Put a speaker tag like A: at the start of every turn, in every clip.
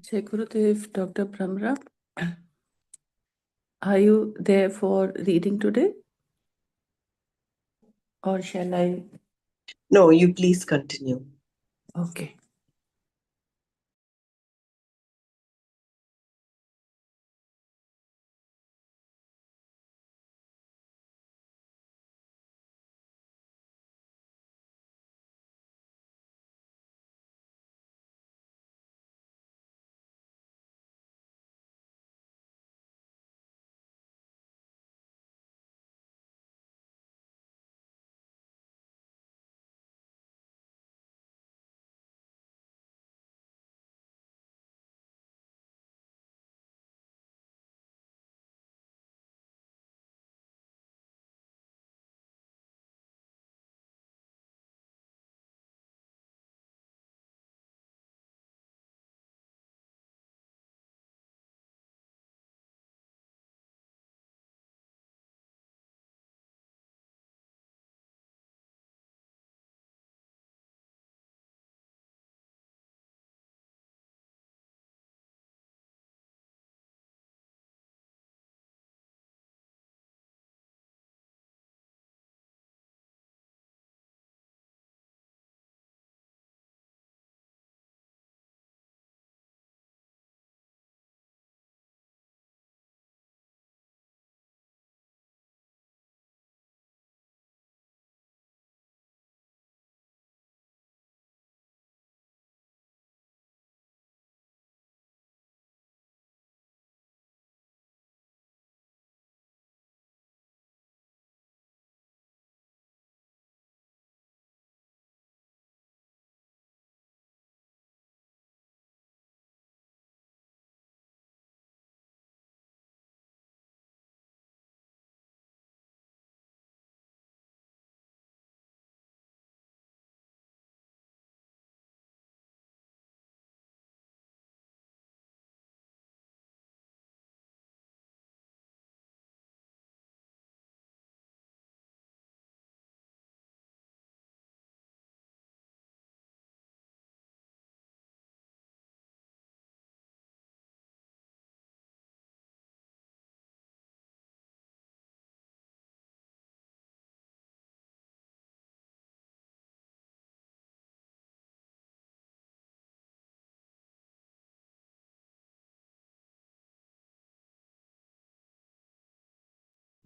A: Jai Gurudev, Dr. Brahmra. Are you there for reading today? Or shall I?
B: No, you please continue.
A: Okay.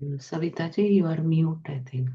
C: Savita ji, you are mute, I think.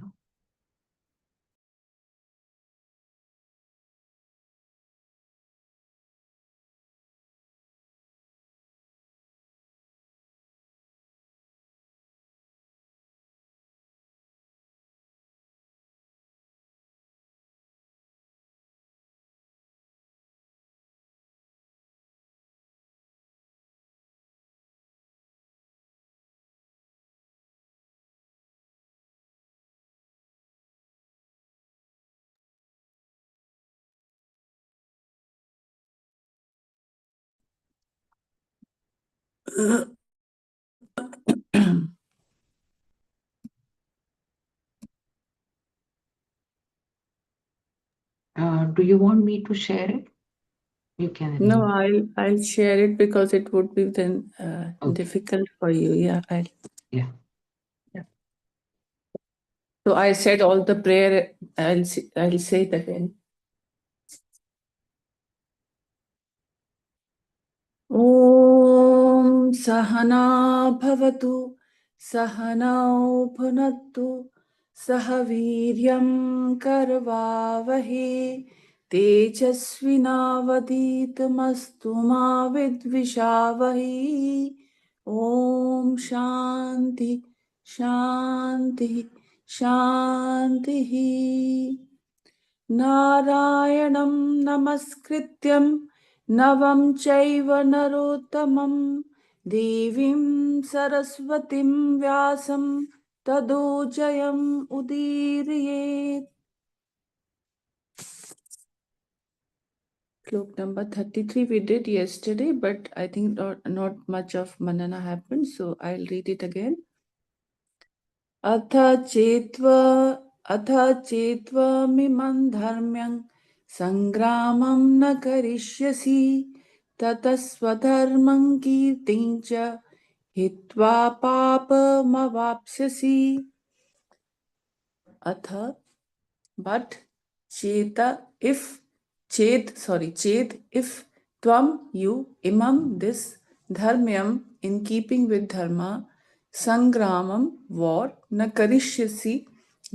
C: Do you want me to share it? You can.
A: No, I'll share it because it would be then difficult for you. Yeah,
C: Yeah.
A: So I said all the prayer. I'll say it again. Om Sahana Bhavatu Sahanau Bhunattu Sahaviryam Karvavahe Tejasvinavaditamastu ma vidvishavahe. Om Shanti Shanti Shanti. Narayanam Namaskrityam Navam Chaiva Narottamam Devim Saraswatim Vyasam Tado Jayam Udiriyet. Slok number 33 we did yesterday, but I think not much of Manana happened, so I'll read it again. अथ चेत्त्वमिमं धर्म्यं सङ्ग्रामं न करिष्यसि ततस्वधर्मं कीर्तिं च हित्वा पापमवाप्स्यसि अथ but cheta if chet if tvam you imam this dharmyam in keeping with dharma sangramam war na karishyasi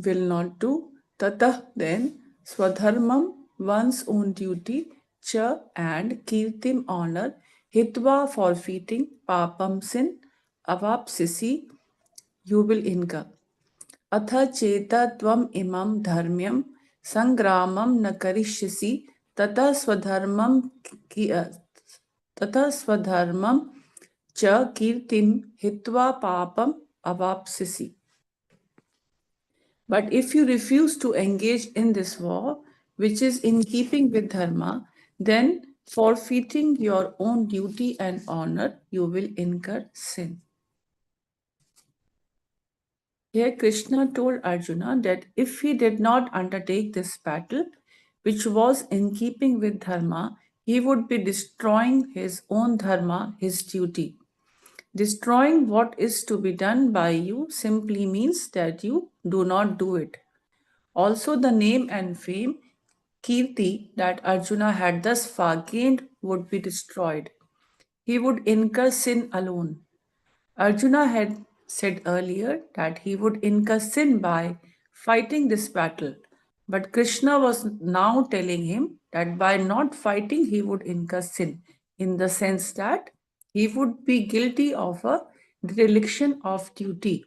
A: will not do tatah then swadharmam one's own duty cha and kirtim honor hitva forfeiting papam sin avapsisi you will incur अथ चेत त्वम् इमं धर्म्यं सङ्ग्रामं न करिष्यसि ततः स्वधर्मं ततः स्वधर्मं च कीर्तिं हित्वा पापम् अवाप्स्यसि. But if you refuse to engage in this war, which is in keeping with dharma, then forfeiting your own duty and honor, you will incur sin. Here Krishna told Arjuna that if he did not undertake this battle, which was in keeping with dharma, he would be destroying his own dharma, his duty. Destroying what is to be done by you simply means that you do not do it. Also, the name and fame, Kirti, that Arjuna had thus far gained would be destroyed. He would incur sin alone. Arjuna had said earlier that he would incur sin by fighting this battle, but Krishna was now telling him that by not fighting he would incur sin, in the sense that he would be guilty of a dereliction of duty.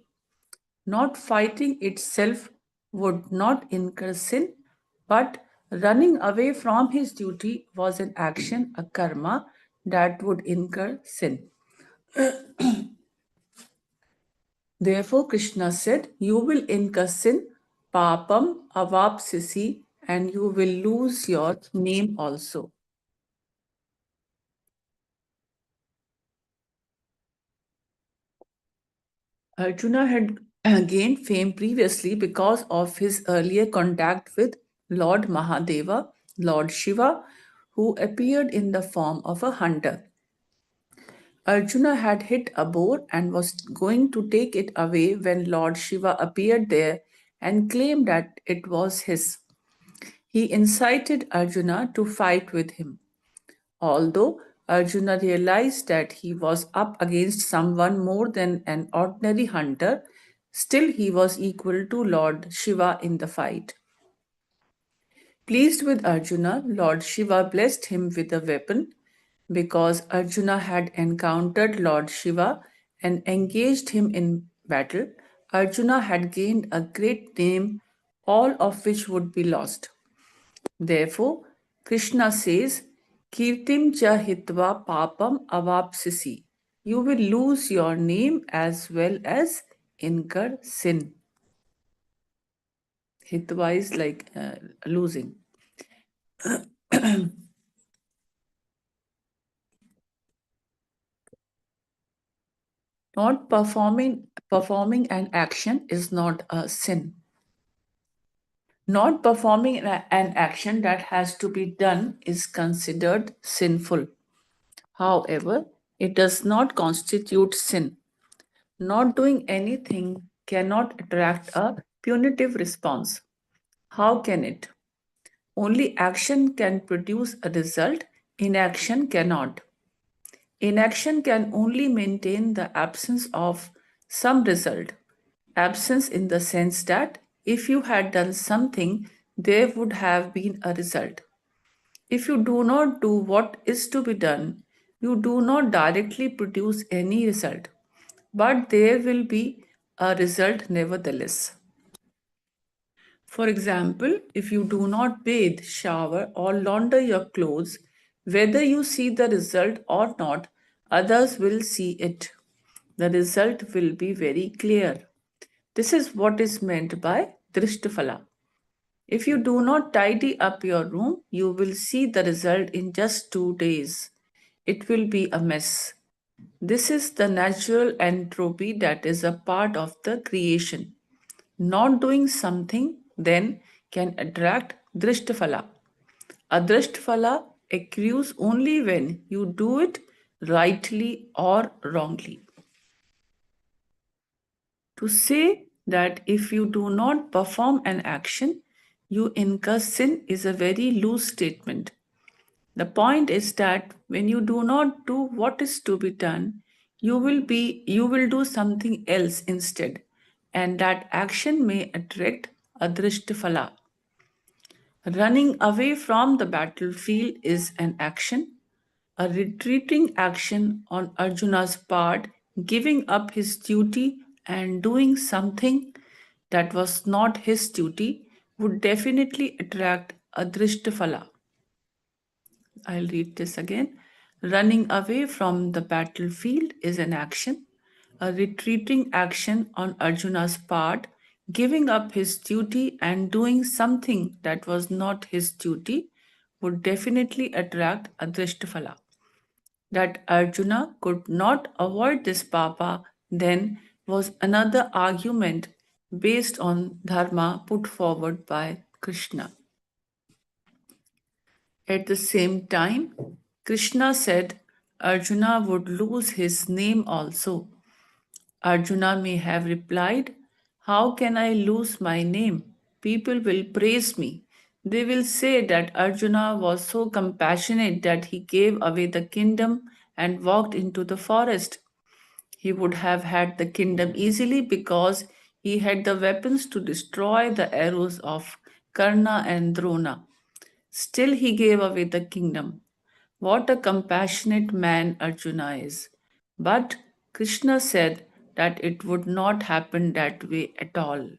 A: Not fighting itself would not incur sin, but running away from his duty was an action, a karma, that would incur sin. Therefore, Krishna said, you will incur sin, papam avapsisi, and you will lose your name also. Arjuna had gained fame previously because of his earlier contact with Lord Mahadeva, Lord Shiva, who appeared in the form of a hunter. Arjuna had hit a boar and was going to take it away when Lord Shiva appeared there and claimed that it was his. He incited Arjuna to fight with him. Although Arjuna realized that he was up against someone more than an ordinary hunter, still he was equal to Lord Shiva in the fight. Pleased with Arjuna, Lord Shiva blessed him with a weapon because Arjuna had encountered Lord Shiva and engaged him in battle. Arjuna had gained a great name, all of which would be lost. Therefore, Krishna says, Kirtim cha hitva papam avapsisi. You will lose your name as well as incur sin. Hitva is like losing. Not performing an action is not a sin. Not performing an action that has to be done is considered sinful. However, it does not constitute sin. Not doing anything cannot attract a punitive response. How can it? Only action can produce a result, inaction cannot. Inaction can only maintain the absence of some result. Absence in the sense that if you had done something, there would have been a result. If you do not do what is to be done, you do not directly produce any result, but there will be a result nevertheless. For example, if you do not bathe, shower, or launder your clothes, whether you see the result or not, others will see it. The result will be very clear. This is what is meant by Drishtafala. If you do not tidy up your room, you will see the result in just 2 days. It will be a mess. This is the natural entropy that is a part of the creation. Not doing something then can attract Drishtafala. A Drishtafala accrues only when you do it rightly or wrongly. To say that if you do not perform an action, you incur sin is a very loose statement. The point is that when you do not do what is to be done, you will do something else instead, and that action may attract adrishtafala. Running away from the battlefield is an action, a retreating action on Arjuna's part, giving up his duty and doing something that was not his duty, would definitely attract adrishtafala. I'll read this again. Running away from the battlefield is an action, a retreating action on Arjuna's part, giving up his duty and doing something that was not his duty would definitely attract adrishtafala. That Arjuna could not avoid this papa then was another argument based on dharma put forward by Krishna. At the same time, Krishna said Arjuna would lose his name also. Arjuna may have replied, "How can I lose my name? People will praise me. They will say that Arjuna was so compassionate that he gave away the kingdom and walked into the forest. He would have had the kingdom easily because he had the weapons to destroy the arrows of Karna and Drona. Still, he gave away the kingdom. What a compassionate man Arjuna is. But Krishna said that it would not happen that way at all.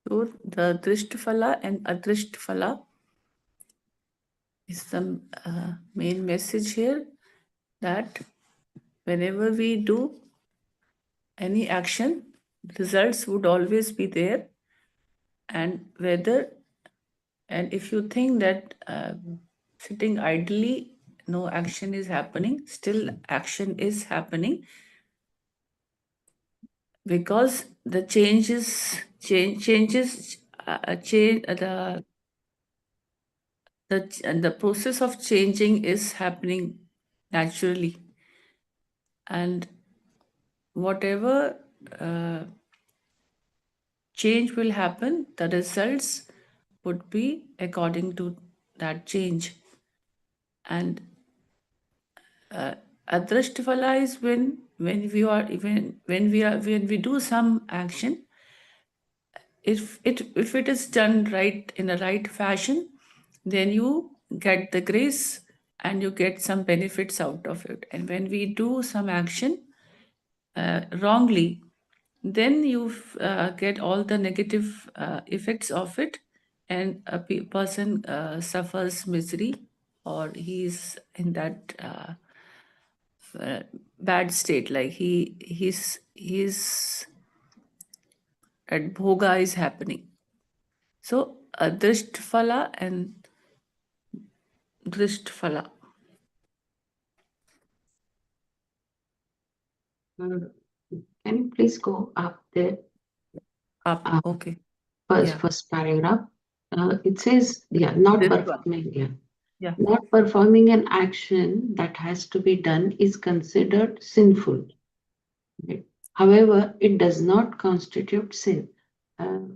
A: So the Drishtfala and Adrishtfala is the main message here, that whenever we do any action, results would always be there. And whether, and if you think that sitting idly, no action is happening, still action is happening, because the changes change the process of changing is happening naturally, and whatever uh, change will happen, the results would be according to that change. And adrashtifala is when we are even when we do some action, if it is done right in a right fashion, then you get the grace and you get some benefits out of it. And when we do some action wrongly, then you get all the negative effects of it, and a person suffers misery, or he's in that bad state, like he's at bhoga is happening. So drishtfala and drishtfala.
C: Can you please go up there?
A: Up,
C: Uh,
A: okay.
C: first,
A: Yeah,
C: first paragraph. It says, yeah, not
A: this one.
C: performing. Yeah,
A: Yeah.
C: not performing an action that has to be done is considered sinful. Right? However, it does not constitute sin. Uh,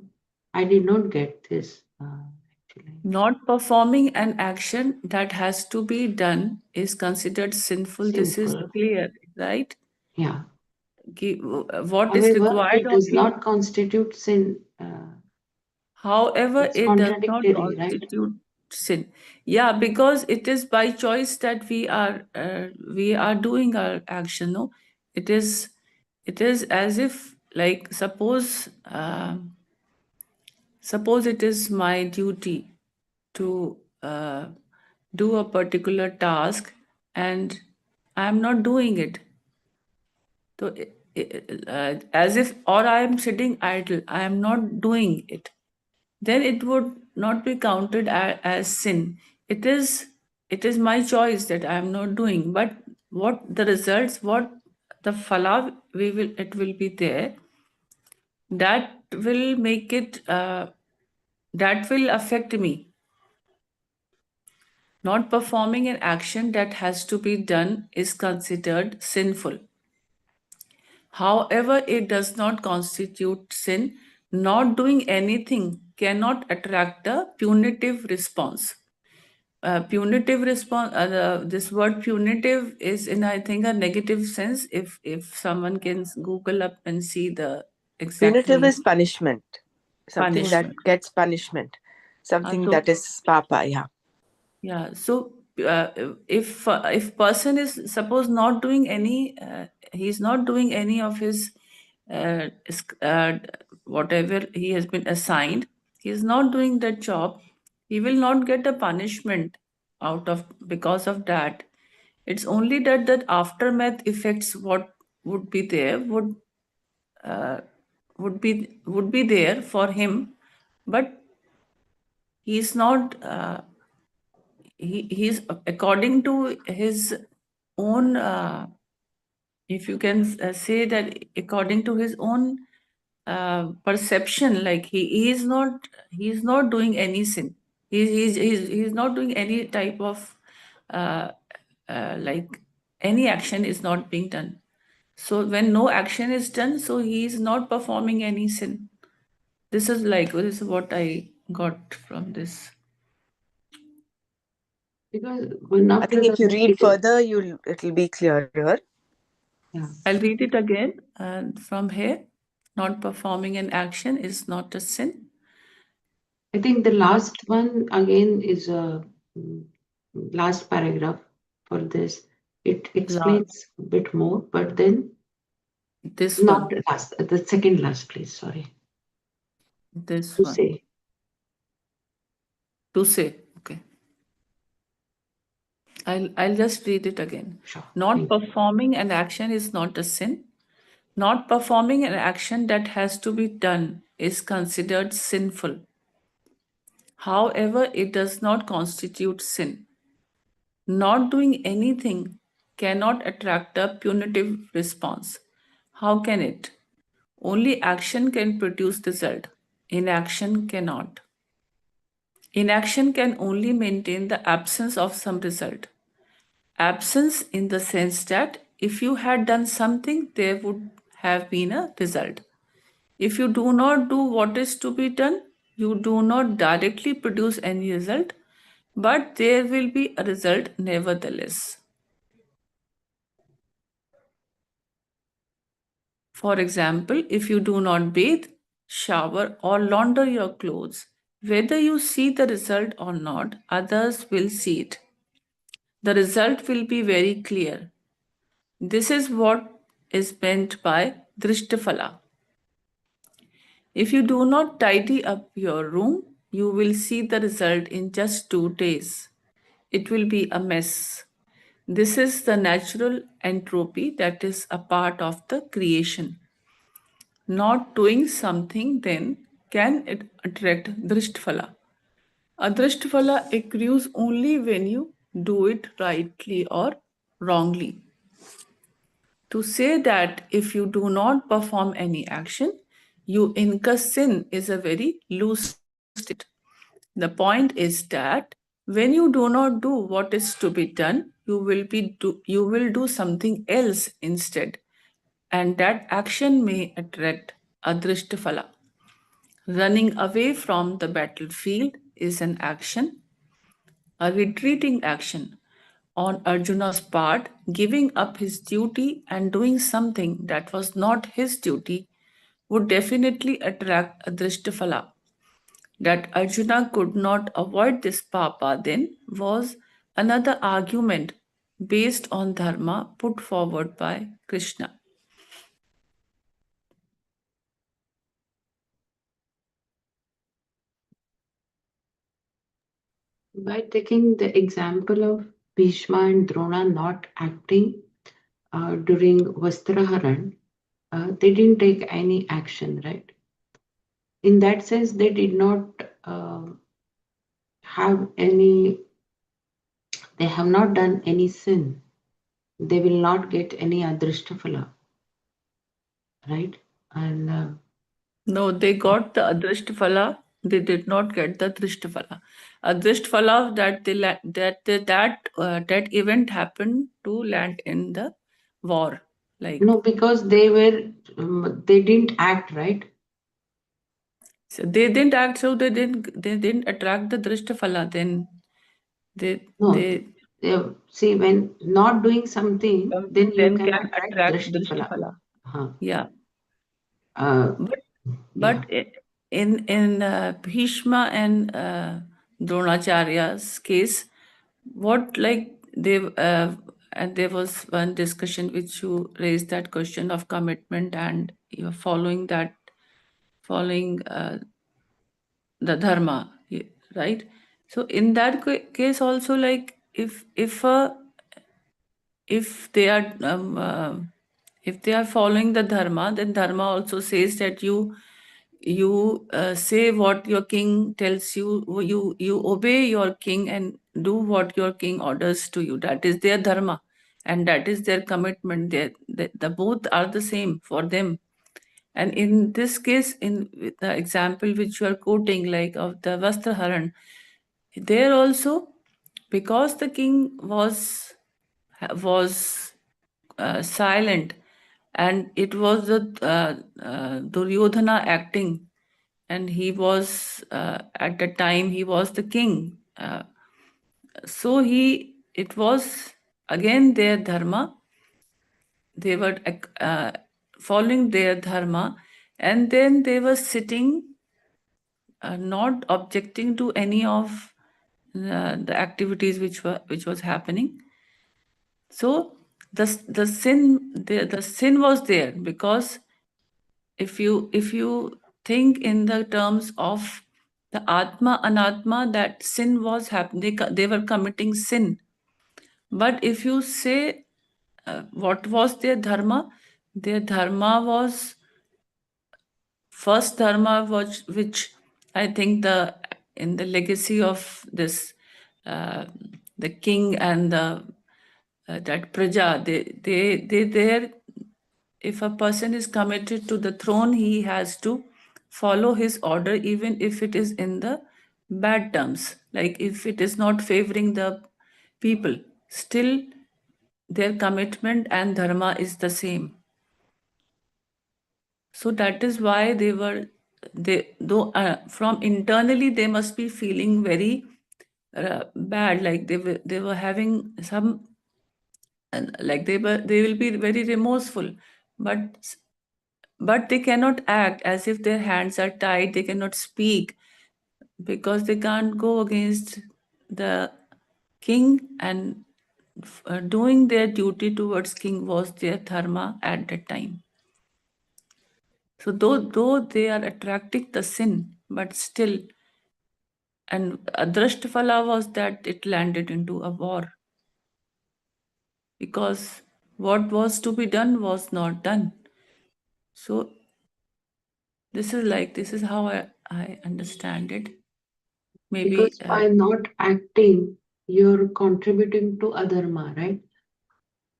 C: I did not get this actually.
A: Not performing an action that has to be done is considered sinful. This is
C: Sinful.
A: clear, right?
C: Yeah.
A: What is
C: However,
A: required
C: it
A: of
C: does
A: you.
C: not constitute sin.
A: However,
C: It's
A: it does not
C: contradictory, right?
A: constitute sin. Yeah, because it is by choice that we are doing our action. No, it is as if, like, suppose it is my duty to do a particular task, and I am not doing it. So, as if, or I am sitting idle, I am not doing it, then it would not be counted as sin. It is my choice that I am not doing, what the results, what the phala we will it will be there, that will make it that will affect me. Not performing an action that has to be done is considered sinful. However, it does not constitute sin. Not doing anything cannot attract a punitive response. Punitive response. This word punitive is in, I think, a negative sense. If someone can Google up and see the exact
B: Punitive is
A: meaning,
B: punishment. Something that
A: punishment.
B: gets punishment. Something
A: So
B: that is papa, yeah.
A: yeah, so uh, if person is suppose not doing any, he's not doing any of his whatever he has been assigned, he is not doing that job, he will not get a punishment out of because of that. It's only that aftermath effects what would be there uh, would be there for him, but he's not. He's according to his own if you can say that according to his own perception, like he is not doing any sin, he's not doing any type of uh, like any action is not being done. So when no action is done, so he is not performing any sin. This is what I got from this.
C: Because one
B: I
C: after
B: think
C: the
B: if you
C: other
B: read
C: it is,
B: further, it'll be clearer.
C: yeah.
A: I'll read it again from here. Not performing an action is not a sin.
C: I think the
A: Not
C: last one again is a mm, last paragraph for this. It
A: la-
C: explains a bit more, but then
A: this
C: not
A: one.
C: the last, the second last, please. Sorry
A: This
C: to
A: one.
C: say.
A: To say. Okay. I'll just read it again.
C: Sure.
A: Not
C: Thank you.
A: performing an action is not a sin. Not performing an action that has to be done is considered sinful. However, it does not constitute sin. Not doing anything cannot attract a punitive response. How can it? Only action can produce result. Inaction cannot. Inaction can only maintain the absence of some result. Absence in the sense that if you had done something, there would have been a result. If you do not do what is to be done, you do not directly produce any result, but there will be a result nevertheless. For example, if you do not bathe, shower, or launder your clothes, whether you see the result or not, others will see it. The result will be very clear. This is what is meant by Drishtafala. If you do not tidy up your room, you will see the result in just 2 days. It will be a mess. This is the natural entropy that is a part of the creation. Not doing something then can it attract Drishtfala. A Drishtfala accrues only when you do it rightly or wrongly. To say that if you do not perform any action, you incur sin is a very loose statement. The point is that when you do not do what is to be done, you will do something else instead, and that action may attract adrishtafala. Running away from the battlefield is an action, a retreating action on Arjuna's part, giving up his duty and doing something that was not his duty would definitely attract adrishtafala. That Arjuna could not avoid this papa then was another argument based on dharma put forward by Krishna.
C: By taking the example of Bhishma and Drona not acting during Vastraharan, they didn't take any action, right? In that sense, they did not have any, they have not done any sin. they will not get any adrishtaphala, right? And
A: No, they got the Adrishtaphala. They did not get the Drishtaphala. Adrishtaphala that that event happened to land in the war. Like
C: no, because they were they didn't act, right?
A: so they didn't act, so they didn't attract the Drishtaphala. Then
C: No,
A: they
C: see, when not doing something, then
A: something
C: you
A: then
C: can
A: can
C: attract
A: attract
C: Drishtaphala.
A: Drishtaphala.
C: Huh.
A: Yeah,
C: Uh,
A: but
C: yeah.
A: in Bhishma and Dronacharya's case, what like they and there was one discussion which you raised, that question of commitment, and you're following the dharma, right? So in that case also, like if they are if they are following the dharma, then dharma also says that you say what your king tells you. You obey your king and do what your king orders to you. That is their dharma, and that is their commitment. The both are the same for them. And in this case, in the example which you are quoting, like of the Vastraharan, there also, because the king was silent, and it was the Duryodhana acting, and he was at the time he was the king. So it was again their dharma. They were following their dharma, and then they were sitting, not objecting to any of the activities which was happening. So the sin was there, because if you think in the terms of the atma anatma, that sin was happening, they were committing sin. But if you say what was their dharma was, first dharma was, which I think in the legacy of this uh, the king and the that praja, they there, if a person is committed to the throne, he has to follow his order, even if it is in the bad terms, like if it is not favoring the people, still their commitment and dharma is the same. So that is why they though from internally they must be feeling very bad, like they were having some, like they will be very remorseful, but they cannot act, as if their hands are tied, they cannot speak, because they can't go against the king, and doing their duty towards king was their dharma at that time. So though they are attracting the sin, but still, and Adrashtaphala was that it landed into a war, because what was to be done was not done. So this is how I understand it. Maybe
C: Because by not acting, you're contributing to adharma, right?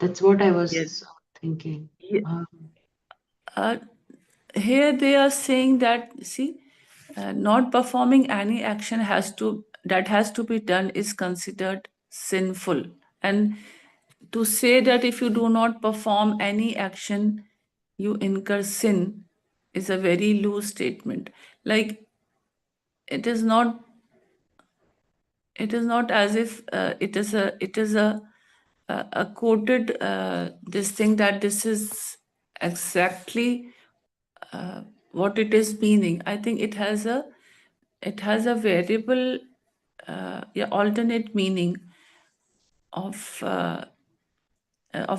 C: That's what I
A: yes.
C: was thinking.
A: Ye-
C: Um,
A: Uh, here they are saying that, see, not performing any action has to be done is considered sinful. And to say that if you do not perform any action, you incur sin, is a very loose statement. Like it is not as if it is a quoted this thing, that this is exactly what it is meaning. I think it has a variable alternate meaning of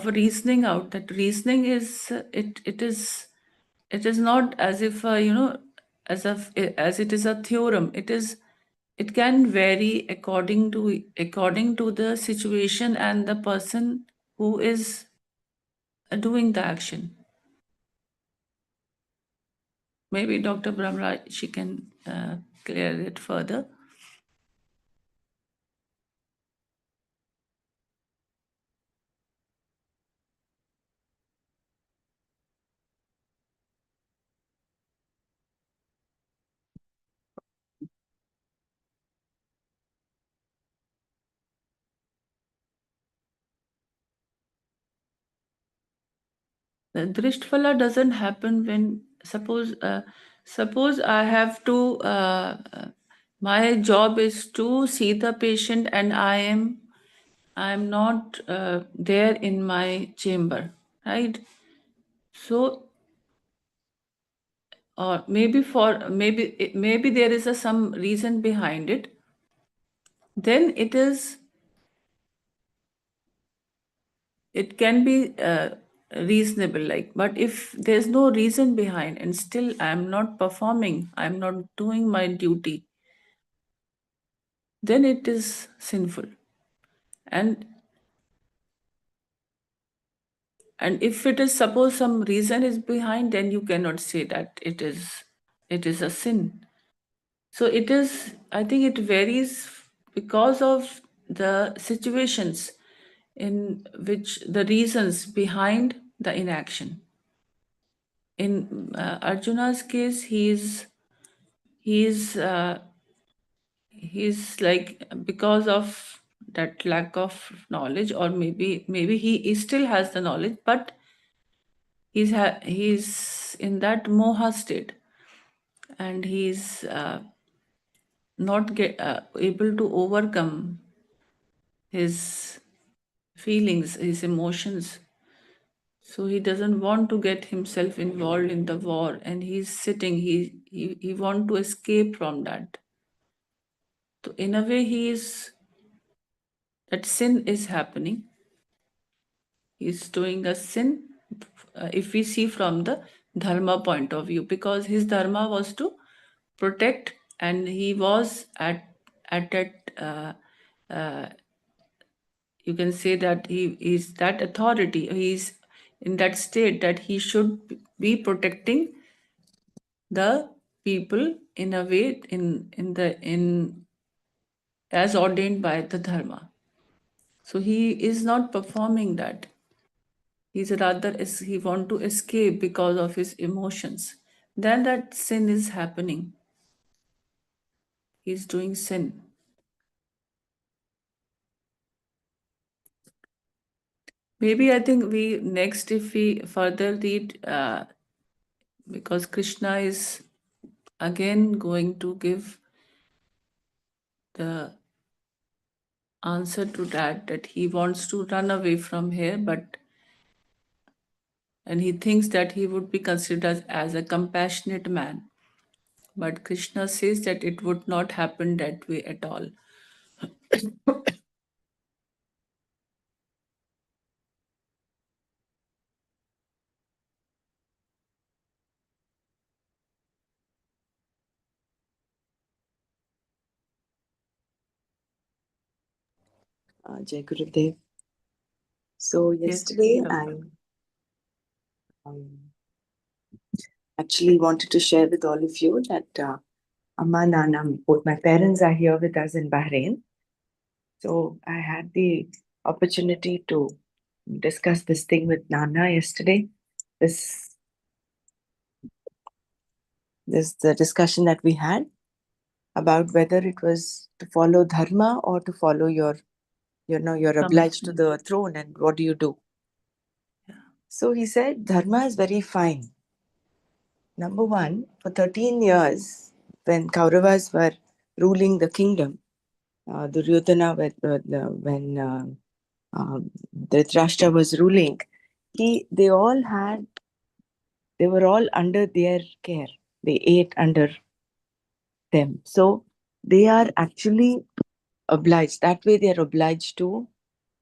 A: reasoning out. That reasoning is it is not as if as it is a theorem. It can vary according to the situation and the person who is doing the action. Maybe Dr. Brahmra, she can clear it further. The Drishtfala doesn't happen when suppose I have to my job is to see the patient and I am not there in my chamber, right? So or maybe there is some reason behind it, then it can be reasonable, like, but if there's no reason behind and still I'm not performing, I'm not doing my duty, then it is sinful. And and if it is suppose some reason is behind, then you cannot say that it is a sin. So it is, I think it varies because of the situations in which the reasons behind the inaction. In Arjuna's case, he's he's like, because of that lack of knowledge, or maybe he still has the knowledge, but he's in that moha state, and he's not able to overcome his feelings, his emotions. So he doesn't want to get himself involved in the war, and he's sitting. He want to escape from that. So in a way, he is that sin is happening. He's doing a sin, if we see from the dharma point of view, because his dharma was to protect, and he was at that. You can say that he is that authority. He's in that state that he should be protecting the people in a way, in as ordained by the dharma. So he is not performing that. He's rather is he want to escape because of his emotions. Then that sin is happening. He's doing sin. Maybe I think we next, if we further read, because Krishna is again going to give the answer to that he wants to run away from here, and he thinks that he would be considered as a compassionate man. But Krishna says that it would not happen that way at all.
B: Jai Gurudev. So
A: Yes,
B: yesterday
A: Gita.
B: I um, actually wanted to share with all of you that Amma, Nana, both my parents are here with us in Bahrain. So I had the opportunity to discuss this thing with Nana yesterday. This the discussion that we had about whether it was to follow dharma or to follow you're obliged to the throne, and what do you do?
A: Yeah.
B: So he said dharma is very fine. Number one, for 13 years, when Kauravas were ruling the kingdom, Duryodhana, when Dhritarashtra was ruling, they were all under their care. They ate under them. So they are actually obliged. That way, they are obliged to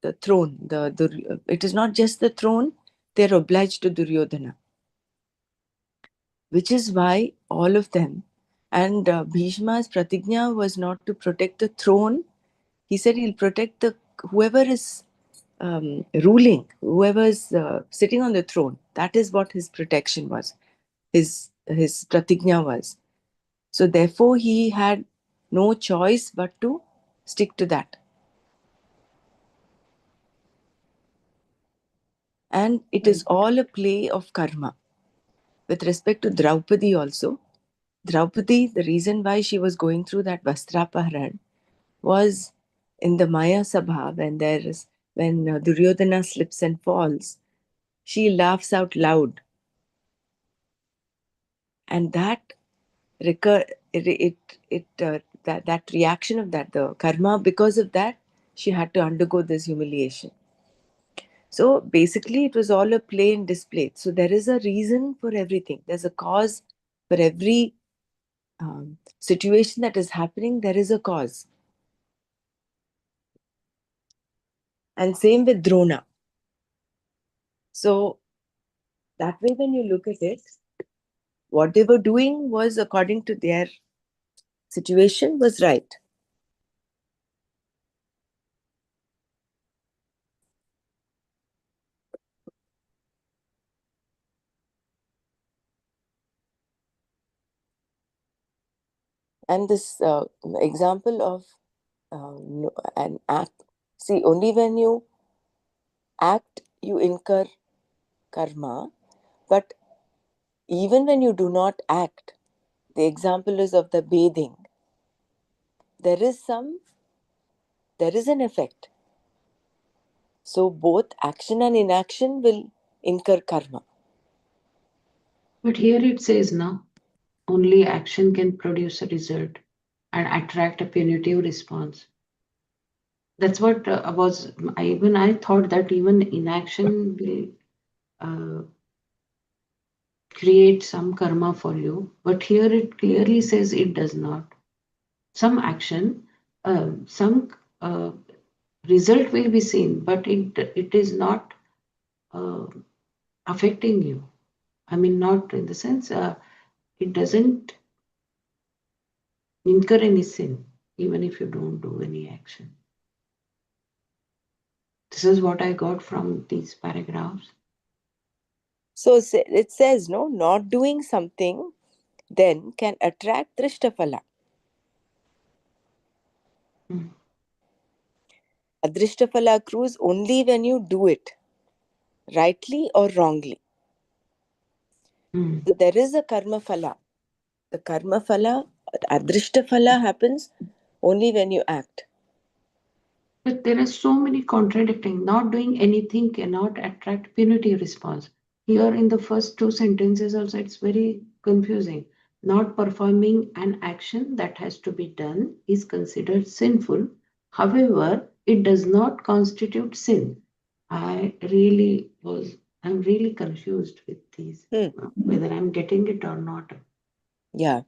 B: the throne. It is not just the throne; they are obliged to Duryodhana, which is why all of them. And Bhishma's pratigna was not to protect the throne. He said he'll protect the whoever is ruling, whoever is sitting on the throne. That is what his protection was. His pratigna was. So therefore, he had no choice but to stick to that. And it is all a play of karma. With respect to Draupadi also, Draupadi, the reason why she was going through that Vastrapaharan was in the Maya Sabha, when Duryodhana slips and falls. she laughs out loud. And that recur that reaction of that, the karma, because of that, she had to undergo this humiliation. So basically, it was all a play and display. So there is a reason for everything. There's a cause for every situation that is happening. There is a cause. And same with Drona. So that way, when you look at it, what they were doing was according to their situation was right. And this example of an act, see, only when you act, you incur karma, but even when you do not act, the example is of the bathing. There is an effect. So both action and inaction will incur karma.
C: But here it says now, only action can produce a result and attract a punitive response. That's what I thought that even inaction will create some karma for you, but here it clearly says it does not. Some action, some uh, result will be seen, but it is not uh, affecting you. I mean, not in the sense it doesn't incur any sin, even if you don't do any action. This is what I got from these paragraphs.
B: So it says, no, not doing something then can attract drishtaphala.
C: Mm.
B: Adrishtaphala accrues only when you do it, rightly or wrongly.
C: Mm.
B: So there is a karma phala. The karma phala, adrishtaphala happens only when you act.
C: But there are so many contradicting. Not doing anything cannot attract punitive response. Here in the first two sentences also it's very confusing. Not performing an action that has to be done is considered sinful. However, it does not constitute sin. I'm really confused with these, whether I'm getting it or not.
B: Yeah,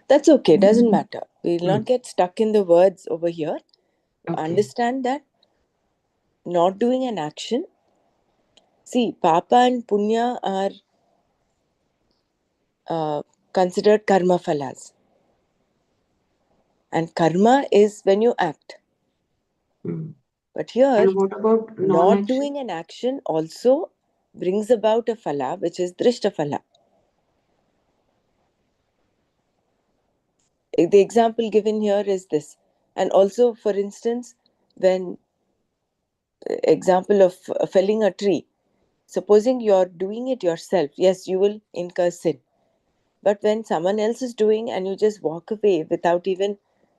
B: that's okay, doesn't matter. We'll
C: Mm.
B: not get stuck in the words over here.
C: Okay.
B: Understand that not doing an action, see, papa and punya are considered karma phalas. And karma is when you act.
C: Mm.
B: But here,
C: And what about
B: not
C: non-action?
B: doing an action also brings about a phala, which is drishta phala. The example given here is this. And also, for instance, when example of felling a tree, supposing you're doing it yourself, yes, you will incur sin. But when someone else is doing and you just walk away without even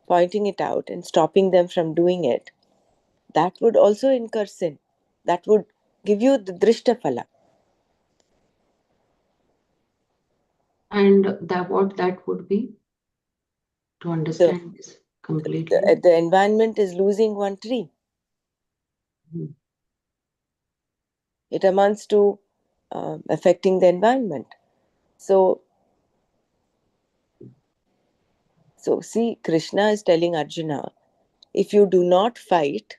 B: pointing it out and stopping them from doing it, that would also incur sin. That would give you the drishta phala.
C: And that what that would be to
B: The,
C: understand this completely.
B: the environment is losing one tree.
C: Mm.
B: It amounts to affecting the environment. So, see, Krishna is telling Arjuna, if you do not fight,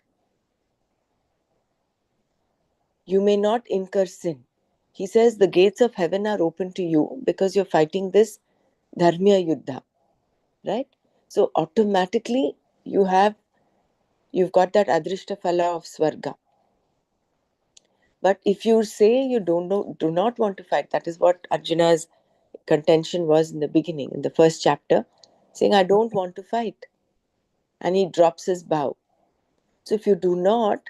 B: you may not incur sin. He says the gates of heaven are open to you because you're fighting this dharmiya yuddha, right? So automatically you've got that adrishta phala of swarga. But if you say you do not want to fight, that is what Arjuna's contention was in the beginning, in the first chapter, saying, I don't want to fight. And he drops his bow. So if you do not,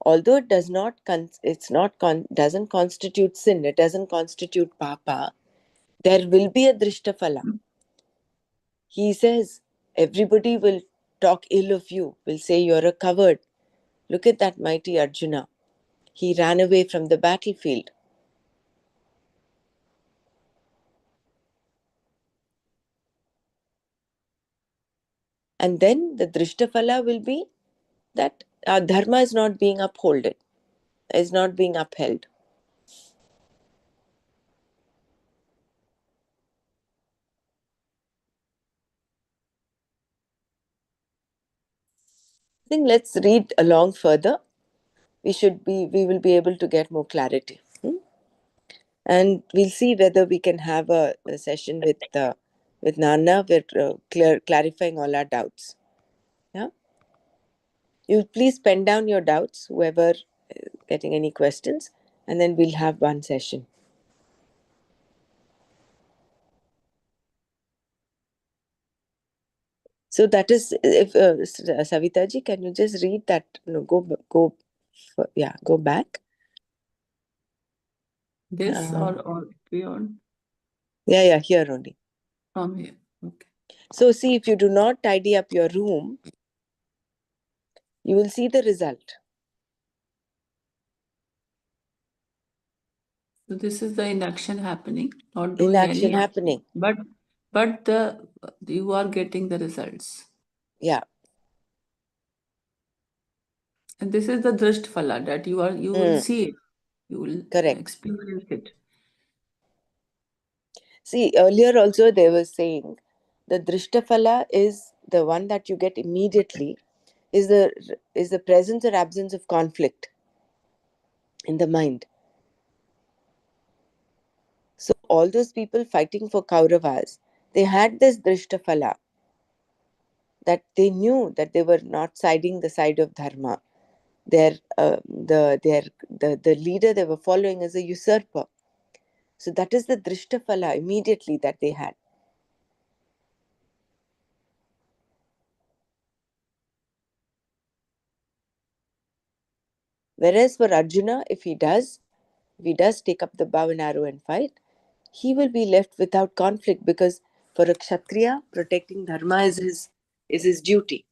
B: although it does not, doesn't constitute sin, it doesn't constitute papa, there will be a drishta phala. He says, everybody will talk ill of you, will say you're a coward. Look at that mighty Arjuna. He ran away from the battlefield. And then the drishtaphala will be that our dharma is not being upholded, is not being upheld. I think let's read along further. We will be able to get more clarity. And we'll see whether we can have a session with Nana. We're clarifying all our doubts. Yeah, you please pen down your doubts, whoever getting any questions, and then we'll have one session. So that is, if Savita ji, can you just read that? No, go back.
A: This
B: Uh,
A: or beyond
B: yeah, here only.
A: from here. Okay.
B: So see, if you do not tidy up your room, you will see the result.
A: So this is the inaction happening, not doing
B: Inaction
A: any action,
B: happening.
A: but the you are getting the results.
B: Yeah.
A: And this is the drisht phala that you will
B: Mm,
A: see it, you will
B: correct.
A: experience it.
B: See, earlier also they were saying the drishtaphala is the one that you get immediately, is the presence or absence of conflict in the mind. So all those people fighting for Kauravas, they had this drishtaphala, that they knew that they were not siding the side of dharma. The leader they were following is a usurper. So that is the drishtaphala immediately that they had. Whereas for Arjuna, if he does take up the bow and arrow and fight, he will be left without conflict, because for a Kshatriya, protecting dharma is his duty.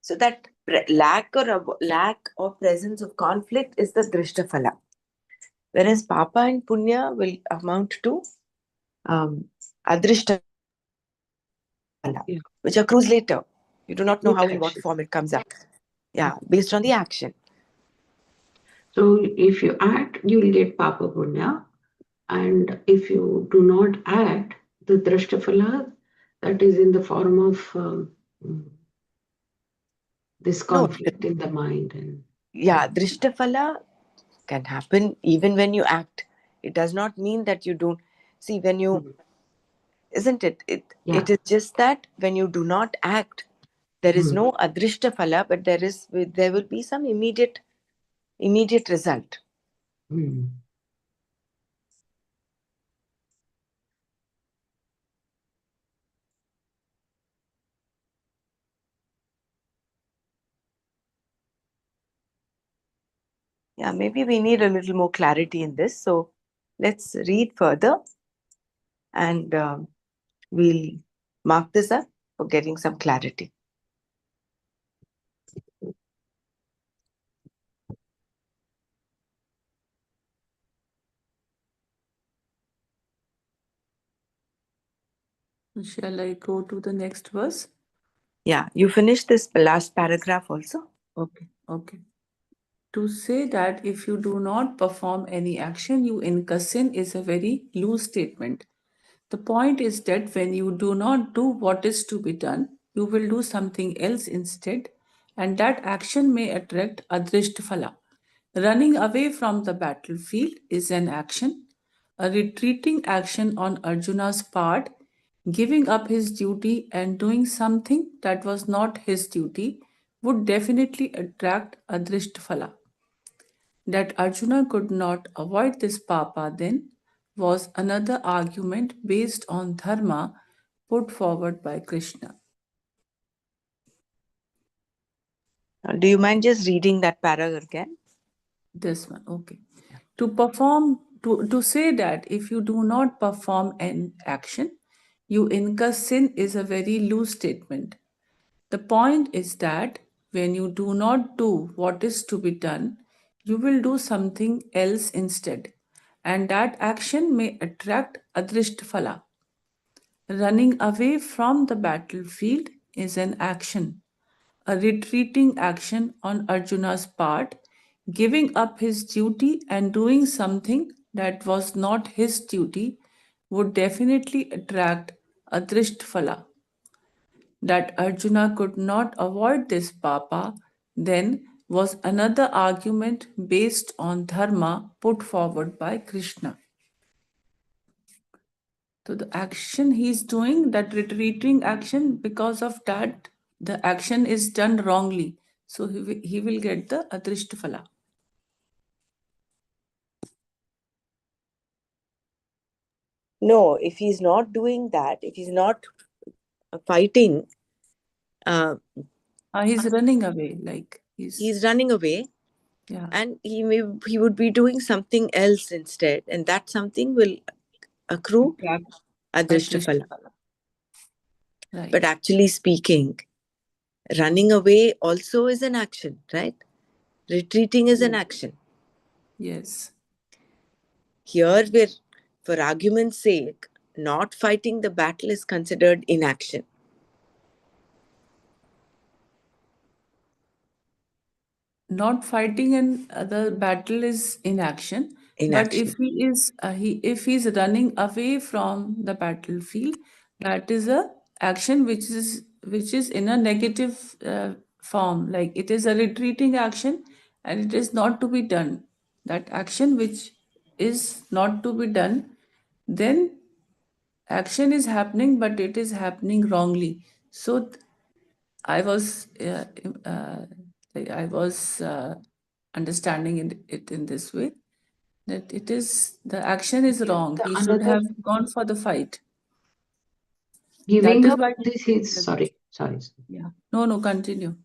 B: So that lack of presence of conflict is the drishtaphala. Whereas papa and punya will amount to adrishtaphala,
C: Yeah.
B: which accrues later. You do not know
C: With
B: how, in what
C: action.
B: form it comes up. Yeah, based on the action.
C: So if you act, you will get Papa Punya. And if you do not act, the Drashtaphala, that is in the form of this
B: No,
C: conflict in the mind. And
B: yeah, drishtaphala can happen even when you act. It does not mean that you don't see when you,
C: mm,
B: isn't it?
C: yeah.
B: It is just that when you do not act, there is
C: Mm,
B: no adrishta phala, but there will be some immediate result.
C: mm.
B: Yeah, maybe we need a little more clarity in this. So let's read further, and we'll mark this up for getting some clarity.
A: Shall I go to the next verse?
B: Yeah, you finish this last paragraph also.
A: Okay, okay. To say that if you do not perform any action, you incur sin is a very loose statement. The point is that when you do not do what is to be done, you will do something else instead, and that action may attract adrisht phala. Running away from the battlefield is an action. A retreating action on Arjuna's part, giving up his duty and doing something that was not his duty, would definitely attract adrisht phala. That Arjuna could not avoid this papa then was another argument based on dharma put forward by Krishna.
B: Do you mind just reading that paragraph again?
A: This one, okay. To say that if you do not perform an action, you incur sin is a very loose statement. The point is that when you do not do what is to be done, you will do something else instead. and that action may attract adrishtphala. Running away from the battlefield is an action, a retreating action on Arjuna's part, giving up his duty and doing something that was not his duty would definitely attract adrishtphala. That Arjuna could not avoid this papa then was another argument based on dharma put forward by Krishna. So the action he's doing, that retreating action, because of that, the action is done wrongly. So he will get the adrishtaphala.
B: No, if he's not doing that, if he's not fighting, uh,
A: He's running away, like
B: he's running away,
A: yeah,
B: and he would be doing something else instead, and that something will accrue
A: attract
B: adrishtaphala.
A: adrishtaphala.
B: But
A: Right.
B: actually speaking, running away also is an action, right? Retreating is an
A: Yes.
B: action.
A: Yes.
B: Here, we're, for argument's sake, not fighting the battle is considered inaction.
A: Not fighting and the battle is inaction. But if
B: Inaction.
A: if he's running away from the battlefield, that is a action which is in a negative form. Like it is a retreating action, and it is not to be done. That action which is not to be done, then action is happening, but it is happening wrongly. So I was like I was understanding it in this way, that it is the action is
C: Here,
A: wrong.
C: the
A: He should
C: another
A: have gone for the fight. That
C: giving
A: is
C: up
A: why.
C: this his sorry.
A: Yeah. No, no, continue.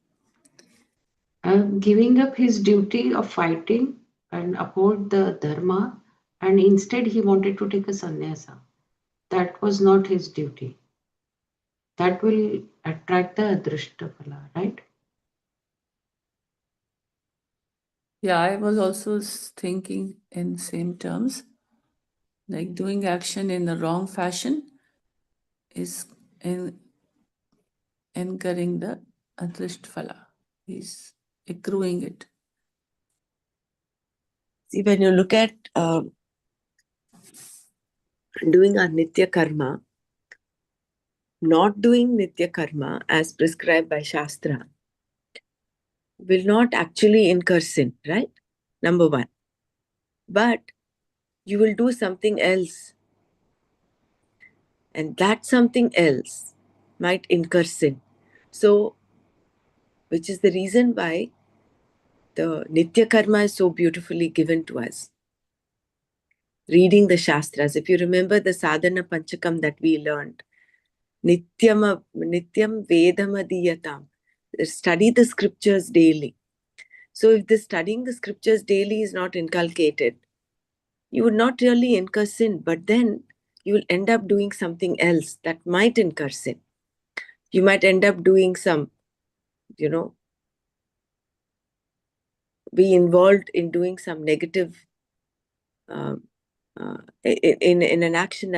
C: Giving up his duty of fighting and uphold the dharma, and instead he wanted to take a sannyasa. That was not his duty. That will attract the adrishtaphala, right?
A: Yeah, I was also thinking in same terms, like doing action in the wrong fashion is in incurring the adrisht phala. He's accruing it.
B: See, when you look at doing our nitya karma, not doing nitya karma as prescribed by Shastra will not actually incur sin, right? Number one. But you will do something else, and that something else might incur sin. So, which is the reason why the nitya karma is so beautifully given to us. Reading the Shastras. If you remember the sadhana panchakam that we learned, nityam vedamadiyatam. Study the scriptures daily. So if the studying the scriptures daily is not inculcated, you would not really incur sin, but then you will end up doing something else that might incur sin. You might end up doing some, you know, be involved in doing some negative uh, in an action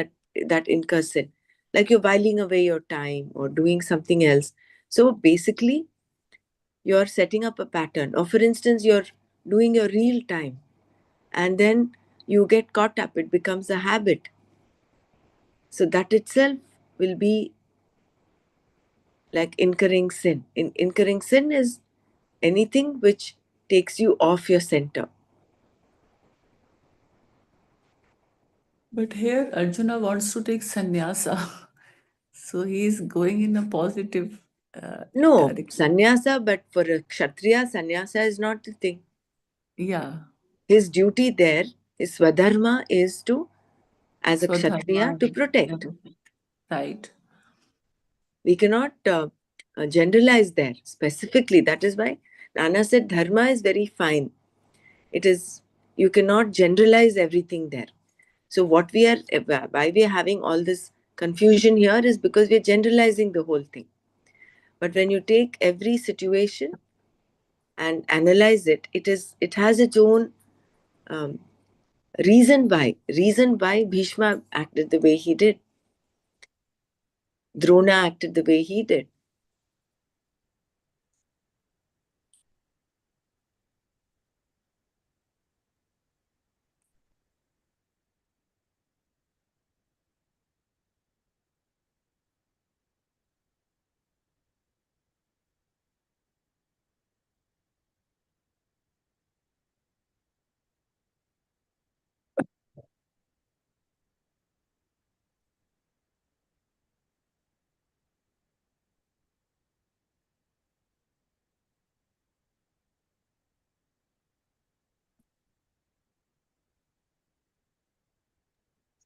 B: that incurs sin, like you're whiling away your time or doing something else. So basically, you're setting up a pattern. Or for instance, you're doing your real time, and then you get caught up. It becomes a habit. So that itself will be like incurring sin. Incurring sin is anything which takes you off your center.
A: But here Arjuna wants to take sannyasa. So he is going in a positive
B: No,
A: direction.
B: sannyasa, but for a kshatriya, sannyasa is not the thing.
A: Yeah.
B: His duty there, his swadharma is to, as a kshatriya,
A: Swadharma.
B: to protect.
A: Everything. Right.
B: We cannot generalize there specifically. That is why Nana said dharma is very fine. It is, you cannot generalize everything there. So what we are, why we are having all this confusion here is because we are generalizing the whole thing. But when you take every situation and analyze it, it has its own reason why Bhishma acted the way he did, Drona acted the way he did.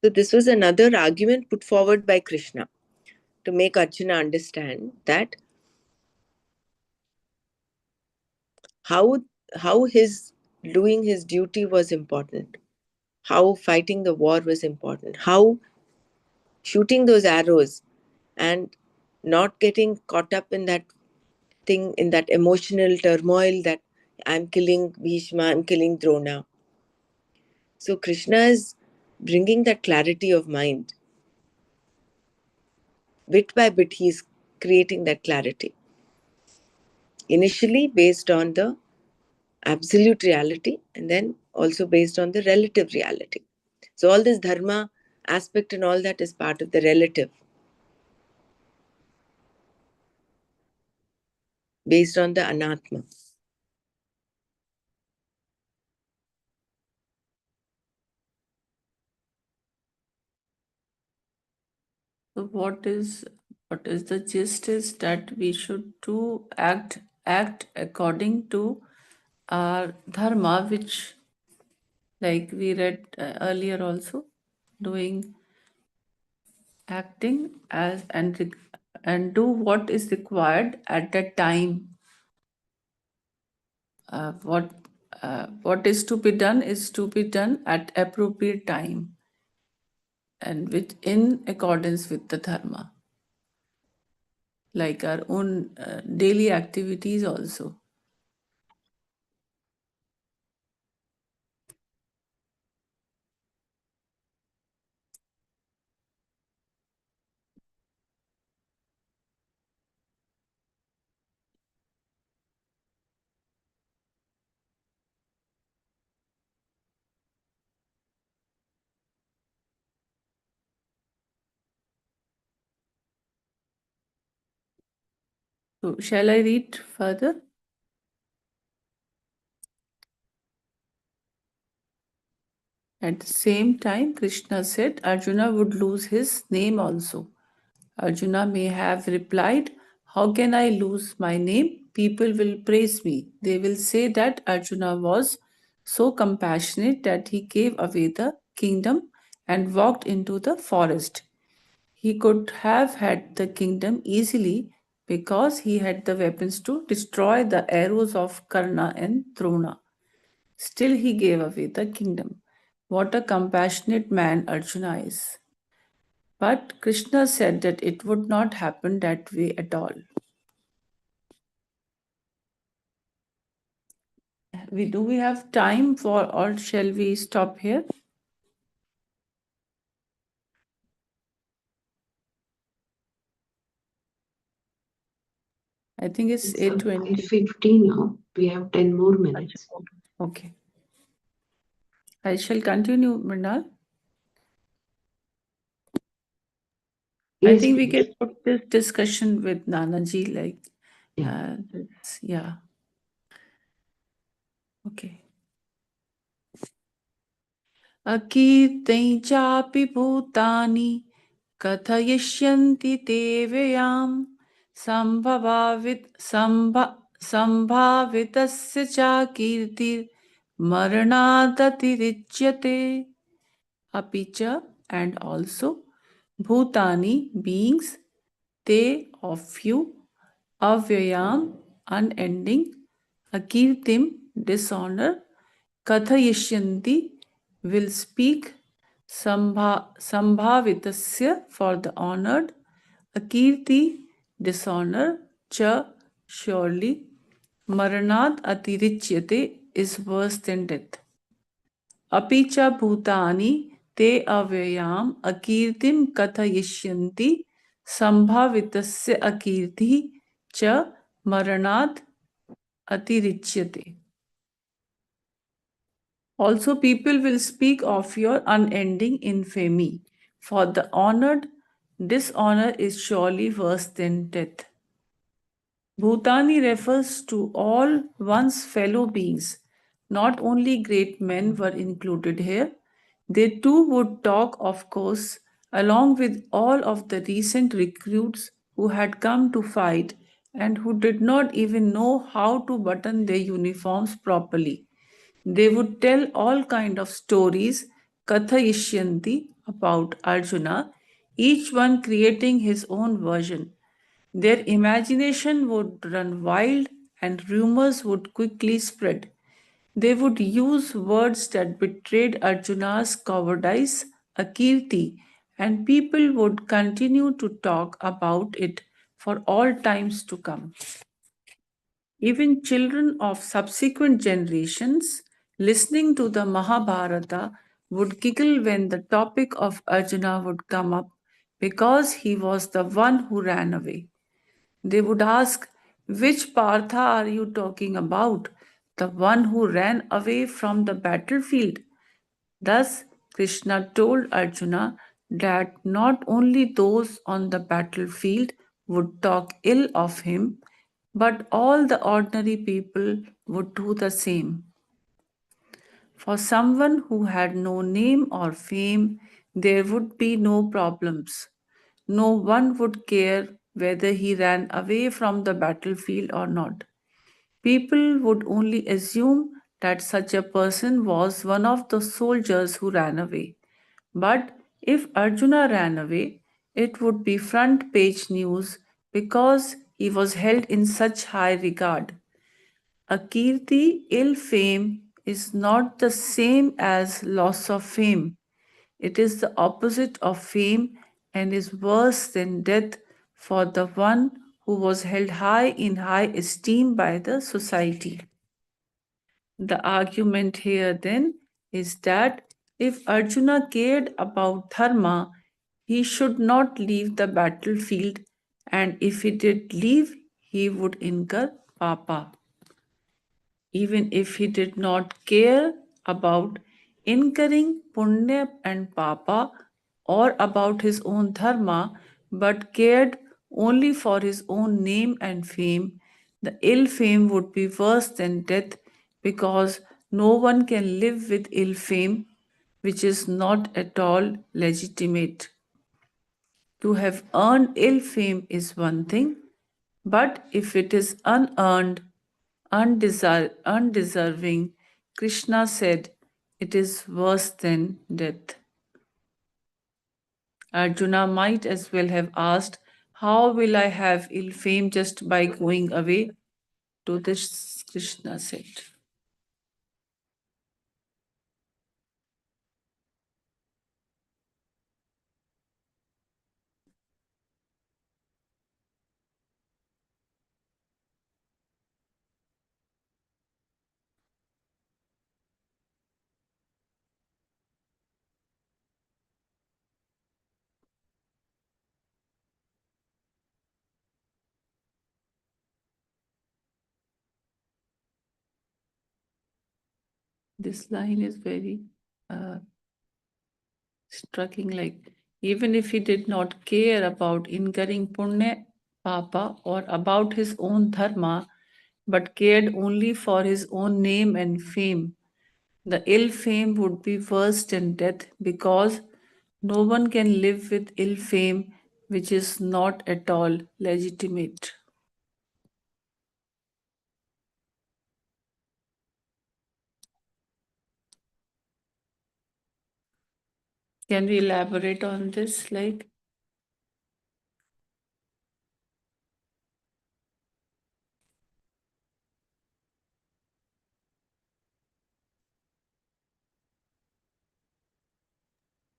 B: So this was another argument put forward by Krishna to make Arjuna understand that how his doing his duty was important, how fighting the war was important, how shooting those arrows and not getting caught up in that thing, in that emotional turmoil that I'm killing Bhishma, I'm killing Drona. So Krishna is bringing that clarity of mind. Bit by bit, he's creating that clarity. Initially based on the absolute reality, and then also based on the relative reality. So all this dharma aspect and all that is part of the relative, based on the anatma.
A: So what is the gist is that we should do act according to our dharma, which like we read earlier also, doing acting as and do what is required at that time. What is to be done is to be done at appropriate time and with in accordance with the dharma, like our own daily activities also. So shall I read further? At the same time, Krishna said Arjuna would lose his name also. Arjuna may have replied, how can I lose my name? People will praise me. They will say that Arjuna was so compassionate that he gave away the kingdom and walked into the forest. He could have had the kingdom easily because he had the weapons to destroy the arrows of Karna and Drona. Still, he gave away the kingdom. What a compassionate man Arjuna is. But Krishna said that it would not happen that way at all. Do we have time for, or shall we stop here? I think it's
C: It's
A: 8:20.
C: 5:50 now. We have 10 more minutes.
A: Okay. I shall continue, Mrinal. I
C: Yes,
A: think we
C: please.
A: can put this discussion with Nanaji, like,
C: Yeah.
A: yeah. Okay. अकीर्तैः चापि भूतानि कथयिष्यन्ति ते व्ययाम् सम्भावितस्य च कीर्तिर्मरणादतिरिच्यते. अपि च and also bhutani beings, they of you, avyayam unending, akirtim dishonor, kathayishyanti will speak, sambhavitasya for the honored, akirti dishonor, cha surely, maranad atirichyate is worse than death. Apicha bhutani te avyayam akirtim kathayishyanti sambhavitasya akirti cha maranat atirichyate. Also, people will speak of your unending infamy. For the honored, dishonor is surely worse than death. Bhutani refers to all one's fellow beings. Not only great men were included here, they too would talk, of course, along with all of the recent recruits who had come to fight and who did not even know how to button their uniforms properly. They would tell all kind of stories, kathayishyanti, about Arjuna, each one creating his own version. Their imagination would run wild and rumors would quickly spread. They would use words that betrayed Arjuna's cowardice, Akirti, and people would continue to talk about it for all times to come. Even children of subsequent generations listening to the Mahabharata would giggle when the topic of Arjuna would come up because he was the one who ran away. They would ask, which Partha are you talking about? The one who ran away from the battlefield. Thus, Krishna told Arjuna that not only those on the battlefield would talk ill of him, but all the ordinary people would do the same. For someone who had no name or fame, there would be no problems. No one would care whether he ran away from the battlefield or not. People would only assume that such a person was one of the soldiers who ran away. But if Arjuna ran away, it would be front page news because he was held in such high regard. A kirti, ill fame, is not the same as loss of fame. It is the opposite of fame and is worse than death for the one who was held high in high esteem by the society. The argument here then is that if Arjuna cared about dharma, he should not leave the battlefield, and if he did leave, he would incur papa. Even if he did not care about incurring punya and papa or about his own dharma, but cared only for his own name and fame, the ill fame would be worse than death because no one can live with ill fame, which is not at all legitimate. To have earned ill fame is one thing, but if it is unearned, undeserving, Krishna said, it is worse than death. Arjuna might as well have asked, how will I have ill fame just by going away? To this, Krishna said. This line is very uh, striking, like, even if he did not care about incurring punya, papa, or about his own dharma, but cared only for his own name and fame, the ill fame would be worse than death because no one can live with ill fame which is not at all legitimate. Can we elaborate on this? Like,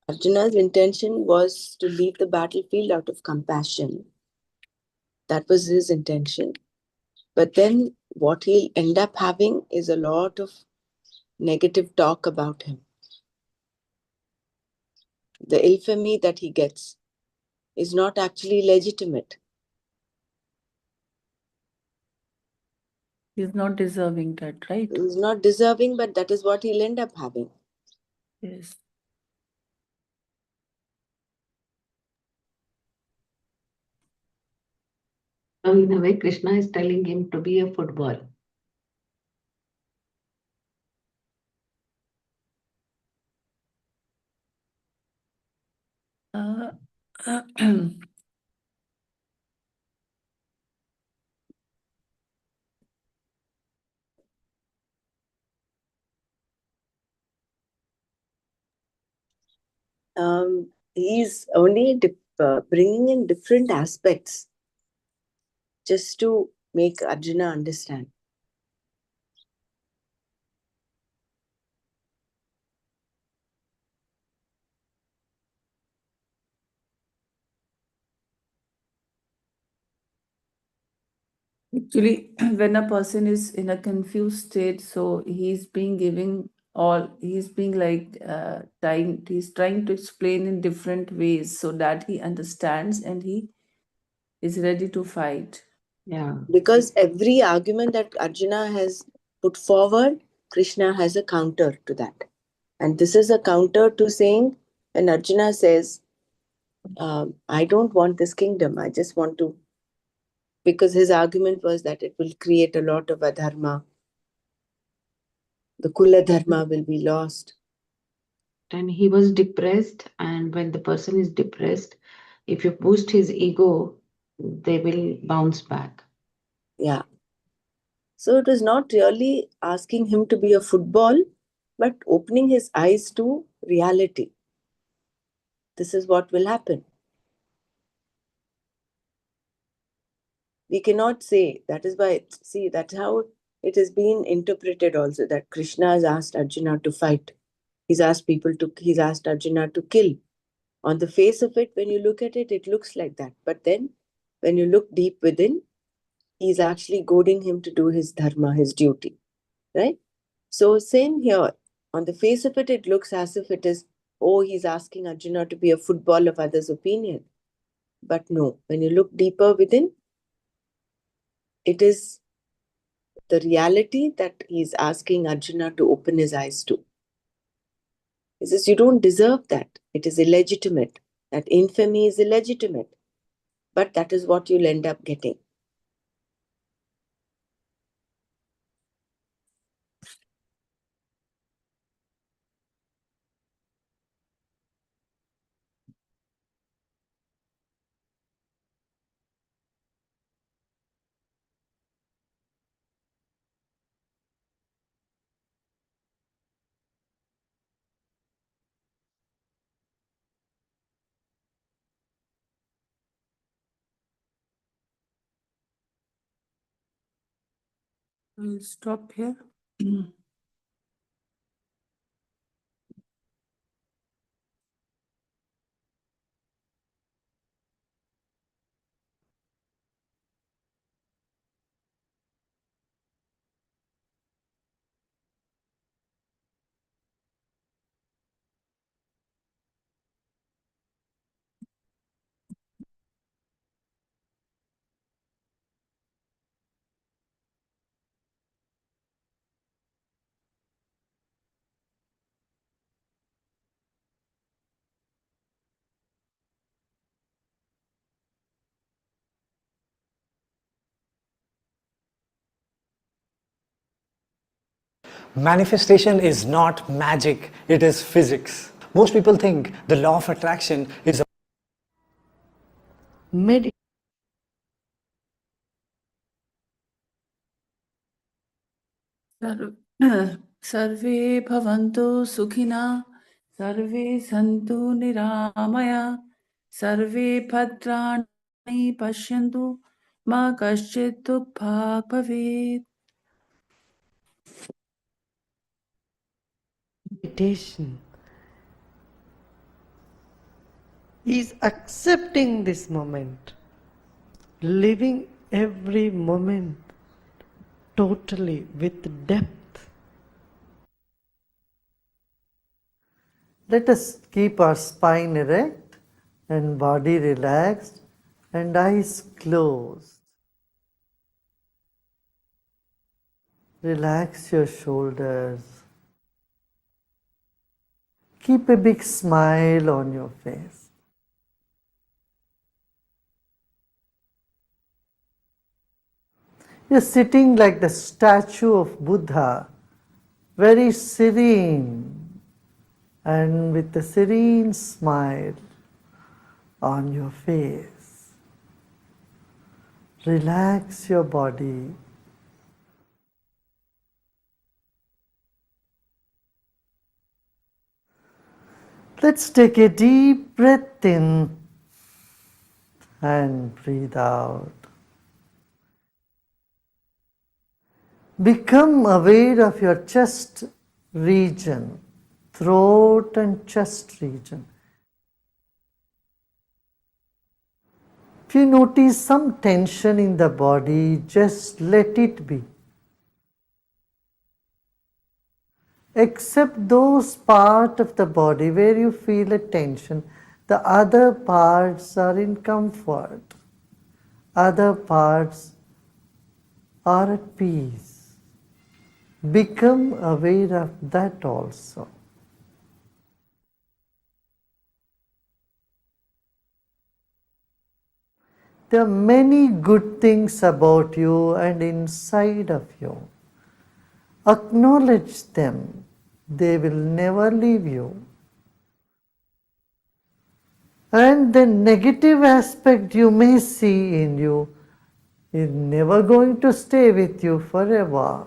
B: Arjuna's intention was to leave the battlefield out of compassion. That was his intention. But then what he'll end up having is a lot of negative talk about him. the infamy that he gets is not actually legitimate.
A: He's not deserving that, right?
B: He's not deserving, but that is what he'll end up having.
A: Yes.
C: So in a way, Krishna is telling him to be a football.
A: Uh,
B: He's only bringing in different aspects just to make Arjuna understand.
A: Actually, when a person is in a confused state, so he's being giving all, he's being like he's trying to explain in different ways so that he understands and he is ready to fight.
C: Yeah.
B: Because every argument that Arjuna has put forward, Krishna has a counter to that. And this is a counter to saying, when Arjuna says, I don't want this kingdom, I just want to, because his argument was that it will create a lot of adharma. The Kula Dharma will be lost.
C: And he was depressed, and when the person is depressed, if you boost his ego, they will bounce back.
B: Yeah. So it was not really asking him to be a football, but opening his eyes to reality. This is what will happen. We cannot say, that is why, see, that's how it has been interpreted also, that Krishna has asked Arjuna to fight. He's asked Arjuna to kill. On the face of it, when you look at it, it looks like that. But then, when you look deep within, he's actually goading him to do his dharma, his duty. Right? So same here. On the face of it, it looks as if it is, oh, he's asking Arjuna to be a football of others' opinion. But no, when you look deeper within, it is the reality that he's asking Arjuna to open his eyes to. He says, you don't deserve that. It is illegitimate. That infamy is illegitimate. But that is what you'll end up getting.
A: We'll stop here.
D: Manifestation is not magic, it is physics. Most people think the law of attraction is a
A: सर्वे भवन्तु सुखिनः सर्वे सन्तु निरामया सर्वे भद्राणि पश्यन्तु मा कश्चित् दुःखभाग् भवेत्.
E: Meditation is accepting this moment, living every moment totally with depth. Let us keep our spine erect and body relaxed and eyes closed. Relax your shoulders. Keep a big smile on your face. You're sitting like the statue of Buddha, very serene and with a serene smile on your face. Relax your body. Let's take a deep breath in and breathe out. Become aware of your chest region, throat and chest region. If you notice some tension in the body, just let it be. Except those parts of the body where you feel a tension, the other parts are in comfort. Other parts are at peace. Become aware of that also. There are many good things about you and inside of you. Acknowledge them. They will never leave you. And the negative aspect you may see in you is never going to stay with you forever.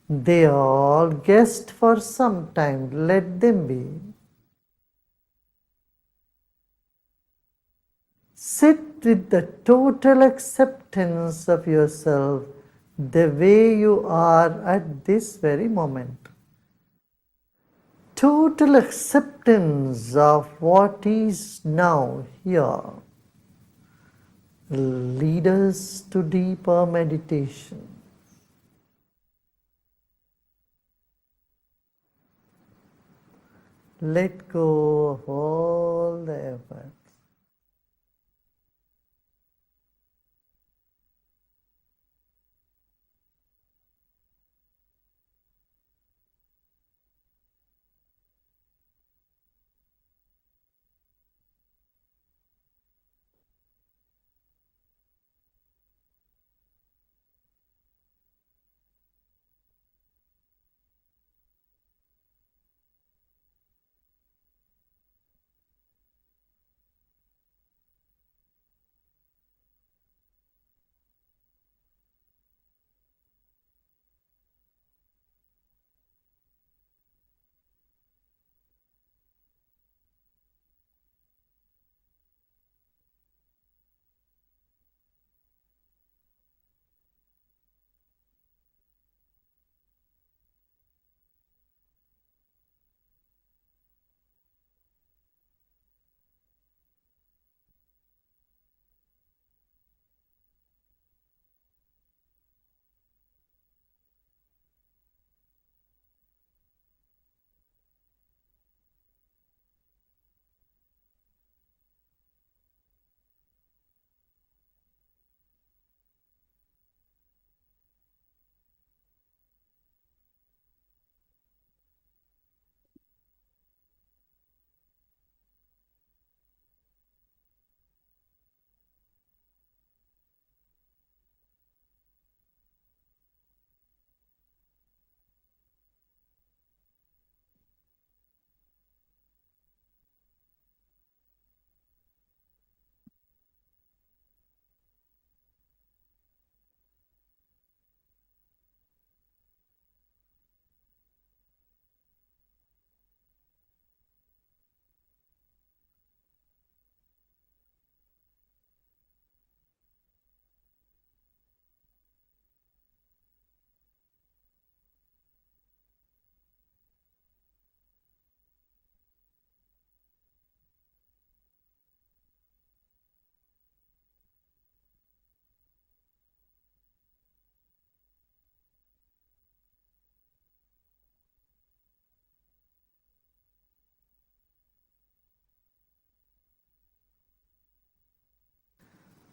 E: They are all guests for some time. Let them be. Sit with the total acceptance of yourself the way you are at this very moment. Total acceptance of what is now here lead us to deeper meditation. Let go of all the effort.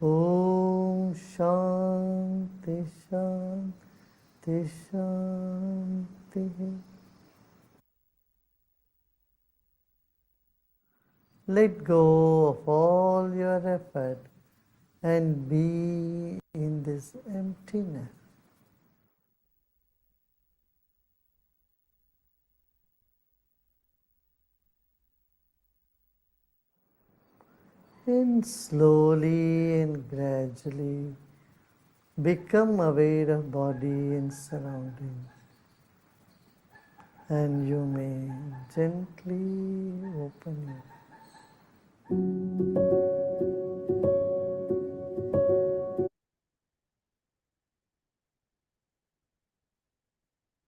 E: Om Shanti Shanti Shanti. Let go of all your effort and be in this emptiness. And slowly and gradually become aware of body and surroundings. And you may gently open your eyes.